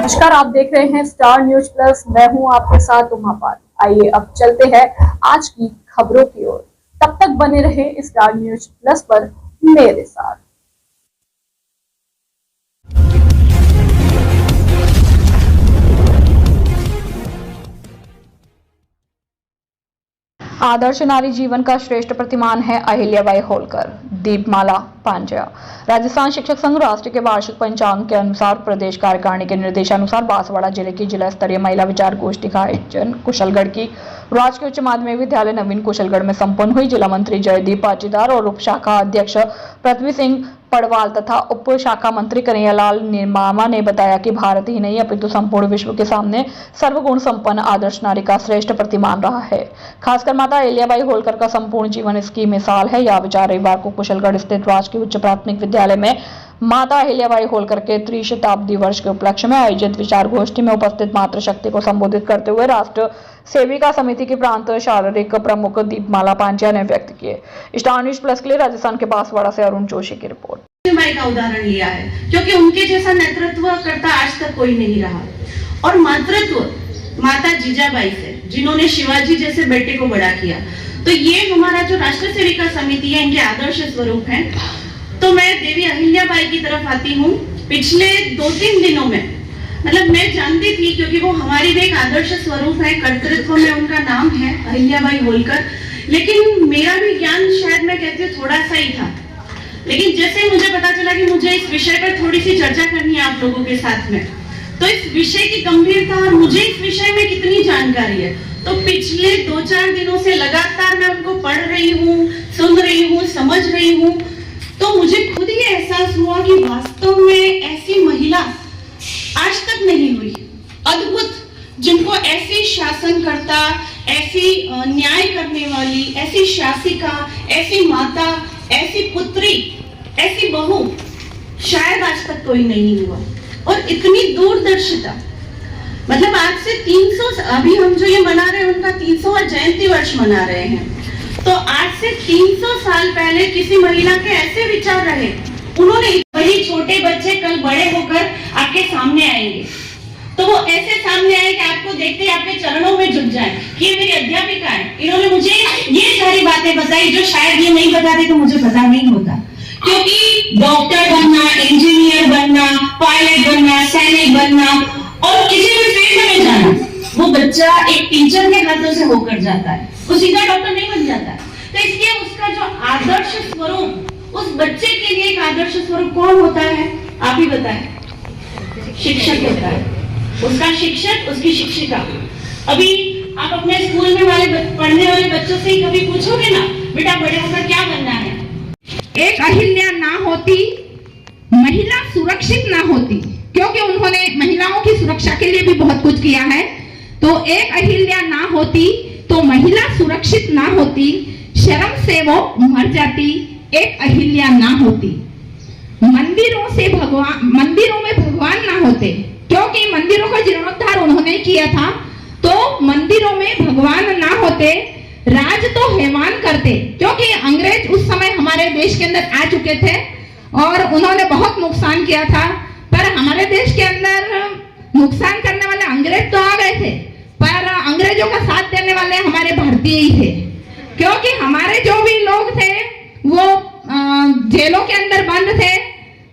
नमस्कार, आप देख रहे हैं स्टार न्यूज प्लस। मैं हूं आपके साथ उमापाल। आइए अब चलते हैं आज की खबरों की ओर। तब तक बने रहे स्टार न्यूज प्लस पर मेरे साथ। आदर्श नारी जीवन का श्रेष्ठ प्रतिमान है अहिल्याबाई होलकर। दीपमाला पांड्या। राजस्थान शिक्षक संघ राष्ट्र के वार्षिक पंचांग के अनुसार प्रदेश कार्यकारिणी के निर्देशानुसार बांसवाड़ा जिले की जिला स्तरीय महिला विचार गोष्ठी का आयोजन कुशलगढ़ की राजकीय उच्च माध्यमिक विद्यालय नवीन कुशलगढ़ में संपन्न हुई। जिला मंत्री जयदीप पाटीदार और उप शाखा अध्यक्ष पृथ्वी सिंह पड़वाल तथा उप शाखा मंत्री कन्हैयालाल निर्मामा ने बताया कि भारत ही नहीं अपितु संपूर्ण विश्व के सामने सर्वगुण संपन्न आदर्श नारी का श्रेष्ठ प्रतिमान रहा है। खासकर माता अहिल्याबाई होलकर का संपूर्ण जीवन इसकी मिसाल है। यह विचार रविवार को कुशलगढ़ स्थित राजकीय उच्च प्राथमिक विद्यालय में माता अहिल्याबाई होलकर के त्रिशताब्दी वर्ष के उपलक्ष्य में आयोजित विचार गोष्ठी में उपस्थित मातृशक्ति को संबोधित करते हुए राष्ट्र सेविका समिति की प्रांत शारीरिक प्रमुख दीपमाला पांड्या ने व्यक्त किए। स्टार न्यूज प्लस के लिए राजस्थान के बांसवाड़ा से अरुण जोशी की रिपोर्ट। माई का उदाहरण लिया है क्योंकि उनके जैसा नेतृत्व करता आज तक कोई नहीं रहा। और मातृत्व माता जीजाबाई से, जिन्होंने शिवाजी जैसे बेटे को बड़ा किया। तो ये हमारा जो राष्ट्र सेविका समिति है, इनके आदर्श स्वरूप है। तो मैं देवी अहिल्याबाई की तरफ आती हूँ। पिछले 2-3 दिनों में मतलब मैं जानती थी, क्योंकि वो हमारी भी एक आदर्श स्वरूप है, कर्तृत्व में उनका नाम है अहिल्याबाई होलकर। लेकिन मेरा भी ज्ञान शायद मैं कहती हूँ थोड़ा सा ही था। लेकिन जैसे मुझे पता चला कि मुझे इस विषय पर थोड़ी सी चर्चा करनी है आप लोगों के साथ में, तो इस विषय की गंभीरता और मुझे इस विषय में कितनी जानकारी है, तो पिछले 2-4 दिनों से लगातार मैं उनको पढ़ रही हूँ, सुन रही हूँ, समझ रही हूँ। तो मुझे खुद ये एहसास हुआ कि वास्तव में ऐसी महिला आज तक नहीं हुई, अद्भुत, जिनको ऐसी शासनकर्ता, ऐसी न्याय करने वाली, ऐसी शासिका, ऐसी माता, ऐसी पुत्री, ऐसी बहू शायद आज तक कोई नहीं हुआ। और इतनी दूरदर्शिता, मतलब आज से 300, अभी हम जो ये मना रहे हैं उनका 300वां जयंती वर्ष मना रहे हैं। तो आज से 300 साल पहले किसी महिला के ऐसे विचार रहे, उन्होंने वही छोटे बच्चे कल बड़े होकर आपके सामने आएंगे, तो वो ऐसे सामने आए कि आपको देखते ही आपके चरणों में झुक जाए कि ये मेरी अध्यापिका है, इन्होंने मुझे ये सारी बातें बताई जो शायद ये नहीं बताते तो मुझे पता नहीं होता। क्योंकि डॉक्टर बनना, इंजीनियर बनना, पायलट बनना, सैनिक बनना और किसी भी फील्ड में जाना, वो बच्चा एक टीचर के हाथों से होकर जाता है, वो सीधा डॉक्टर नहीं बन जाता। तो इसलिए उसका जो आदर्श स्वरूप, उस बच्चे के लिए एक आदर्श स्वरूप कौन होता है, आप ही बताएं। शिक्षक होता है, उसका शिक्षक, उसकी शिक्षिका। अभी आप अपने स्कूल में पढ़ने वाले बच्चों से ही कभी पूछोगे ना, बेटा बड़े होकर क्या बनना है। एक अहिल्या ना होती, महिला सुरक्षित ना होती, क्योंकि उन्होंने महिलाओं की सुरक्षा के लिए भी बहुत कुछ किया है। तो एक अहिल्या ना होती तो महिला सुरक्षित ना होती, शर्म से वो मर जाती, एक अहिल्या ना होती। मंदिरों में भगवान ना होते, क्योंकि मंदिरों का जीर्णोद्धार उन्होंने किया था। तो मंदिरों में भगवान ना होते, राज तो हैवान करते, क्योंकि अंग्रेज उस समय हमारे देश के अंदर आ चुके थे और उन्होंने बहुत नुकसान किया था। पर हमारे देश के अंदर नुकसान करने वाले अंग्रेज तो आ गए थे, पर अंग्रेजों का साथ देने वाले हमारे भारतीय ही थे। क्योंकि हमारे जो भी लोग थे वो जेलों के अंदर बंद थे,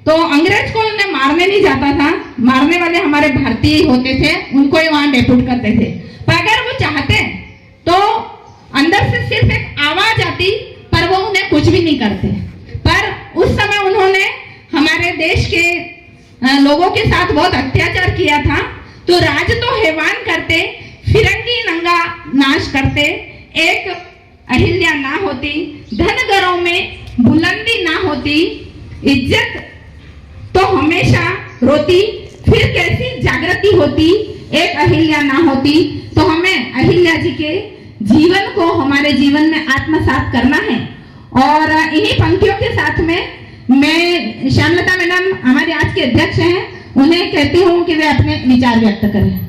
तो अंग्रेज को उन्हें मारने नहीं जाता था, मारने वाले हमारे भारतीय ही होते थे, उनको ही वहां डेप्यूट करते थे। पर अगर वो चाहते तो अंदर से सिर्फ एक आवाज आती, पर वो उन्हें कुछ भी नहीं करते। पर उस समय उन्होंने हमारे देश के लोगों के साथ बहुत अत्याचार किया था। तो राज तो हैवान करते, फिरंगी नंगा नाश करते, एक अहिल्या ना होती, धन घरों में बुलंदी ना होती, इज्जत तो हमेशा रोती, फिर कैसी जागृति होती, एक अहिल्या ना होती। तो हमें अहिल्या जी के जीवन को हमारे जीवन में आत्मसात करना है। और इन्हीं पंक्तियों के साथ में मैं श्यामलता मैडम हमारे आज के अध्यक्ष हैं, उन्हें कहती हूँ कि वे अपने विचार व्यक्त करें।